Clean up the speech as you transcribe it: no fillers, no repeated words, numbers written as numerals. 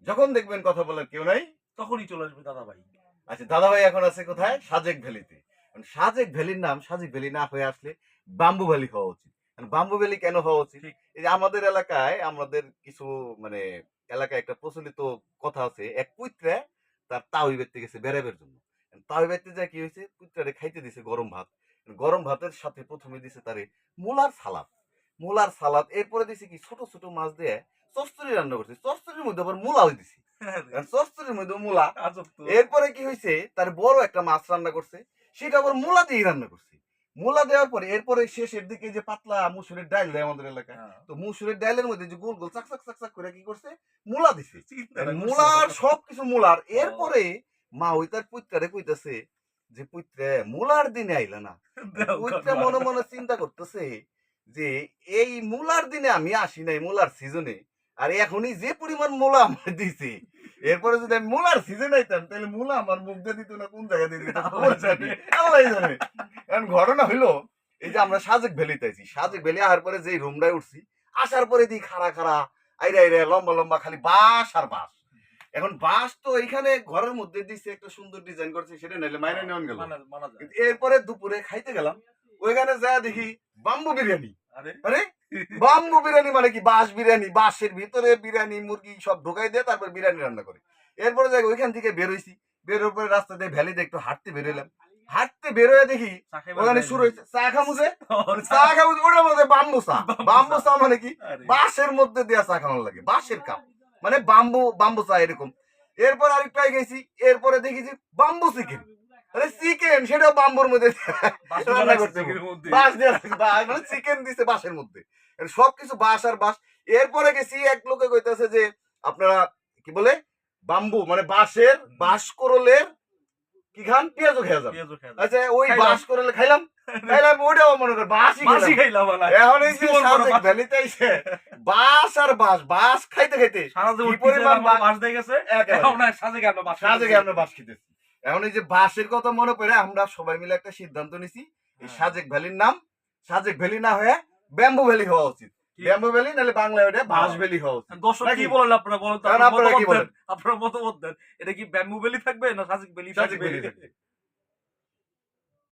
যখন দেখবেন কথা বলার কেউ নাই তখনই চলে আসবে দাদা ভাই। আচ্ছা দাদা ভাই এখন আছে কোথায়? সাজেক ভ্যালিতে। সাজেক ভ্যালির নাম সাজেক ভ্যালি না হয়ে আসলে বাম্বু ভ্যালি হওয়া উচিত। বাম্বু ভ্যালি কেন হওয়া উচিত? ঠিক। এই যে আমাদের এলাকায় আমাদের কিছু মানে এলাকায় একটা প্রচলিত কথা আছে, এক পুইত্রা তার তাওই বেচতে গেছে বেড়াইবার জন্য। তাওই বেচতে যায় কি হয়েছে, পুইত্রারে খাইতে দিছে গরম ভাত। গরম ভাতের সাথে প্রথমে দিছে তারে মূলার সালাদ। মূলার সালাদ এরপরে দিছে কি ছোট ছোট মাছ দিয়ে চচ্চড়ি রান্না করছে। চচ্চড়ির মধ্যে আবার মূলাও দিছে। চচ্চড়ির মধ্যে মূলা। আজব তো। এরপরে কি হয়েছে, তার বড় একটা মাছ রান্না করছে, সেটা আবার মূলা দিয়ে রান্না করছে। মূলা দেওয়ার পরে এরপরে শেষের দিকে যে পাতলা মুসুরের ডাল দেয় আমাদের এলাকায়, হ্যাঁ। তো মুসুরের ডালের মধ্যে যে গোল গোল চাক চাক চাক চাক করে কি করছে, মূলা দিছে। চিন্তা করছো। মূলার সবকিছু মূলার। এরপরে মা ওই তার পুত্রারে কইতাছে যে পুত্রে মূলার দিনে আইলা না। দেও পুত্রা কর মনে মারা। মনে চিন্তা করতেছে যে এই মূলার দিনে আমি আসি নাই মূলার সিজনে, আর এখনই যে পরিমাণ মূলা আমার দিছে, এরপরে যদি আমি মূলার সিজন আইতাম তাহলে মূলা আমার মুখ দিয়ে দিত না কোন জায়গা দিয়ে দিত আল্লাহ জানে। আল্লাহ জানে। কারণ ঘটনা হইলো এই যে আমরা সাজেক ভ্যালিতে আছি, সাজেক ভ্যালি আসার পরে যে রুমটায় উঠছি, আসার পরে দিই খাড়া খাড়া আইরা আইরা লম্বা লম্বা খালি বাঁশ আর বাঁশ। এখন বাঁশ তো এইখানে ঘরের মধ্যে দিছে একটা সুন্দর ডিজাইন করছে, সেটা নাইলে মাইনে নেওয়ান গেল। মানা যায়। কিন্তু এরপরে দুপুরে খাইতে গেলাম, ওইখানে যা দেখি বাম্বু বিরিয়ানি। আরে আরে বাম্বু বিরিয়ানি মানে কি? বাঁশ বিরিয়ানি, বাঁশের ভিতরে বিরিয়ানি মুরগি সব ঢোকাই দিয়ে তারপর বিরিয়ানি রান্না করে। এরপরে যাই ওইখান থেকে বেরোইছি, বেরোর পরে রাস্তা দিয়ে ভ্যালিতে একটু হাঁটতে বেরোইলাম, হাঁটতে বেরোয় দেখি চা খাইবার ওখানে যায় শুরু না। হয়েছে চা খামুছে। ও, চা খামুছে ওটার মধ্যে বাম্বু চা। বাম্বু চা মানে কি? আরে। বাঁশের মধ্যে দেওয়া চা খাওয়ানো লাগে, বাঁশের কাপ মানে বাম্বু বাম্বু চা এরকম। এরপর আরেকটাই গেছি, এরপরে দেখেছি বাম্বু চিকেন। আরে চিকেন সেটাও বাম্বুর মধ্যে বাঁশ রান্না দিয়ে করতে হবে। চিকেনের মধ্যে। বাঁশ দিয়ে মানে চিকেন দিছে বাঁশের মধ্যে, সবকিছু বাঁশ আর বাঁশ। এরপরে গেছি এক লোকে কইতাছে যে আপনারা কি বলে বাম্বু মানে বাঁশের বাঁশ করলের কি খান, পেঁয়াজও খেয়ে যান। পেঁয়াজও খাওয়া যায়। আচ্ছা ওই খাইলাম। বাঁশ করলে খাইলাম, খাইলাম ওইটাও মনে করে বাঁশই মাসি খেলাম। খাইলাম আলা। এখন এই যে জীবন বড় সাজেক বাঁশ। ভ্যালিতে এসে বাঁশ আর বাঁশ বাঁশ খাইতে খাইতে সারা জীবন কি পরিমাণ বাঁশ দিয়ে গেছে। একেবারে। এখন আর সাজে গেল বাঁশ। সাজেকে আমরা বাঁশ খেতেছি। এখন এই যে বাঁশের কথা মনে পড়ে আমরা সবাই মিলে একটা সিদ্ধান্ত নিছি, এই সাজেক ভ্যালির নাম সাজেক ভ্যালি না হয়ে ব্যাম্বু ভ্যালি হওয়া উচিত। ব্যাম্বু ভ্যালি নাহলে বাংলায় ওটা বাঁশ ভ্যালি হওয়া উচিত। দর্শক নাকি? কি বলেন আপনারা বলেন তো, কারণ আপনারা আপনারা কি মতামত দেন। বলেন? আপনারা মতামত দেন। এটা কি ব্যাম্বু ভ্যালি থাকবে না সাজেক ভ্যালি সাজেক ভ্যালি থাকবে।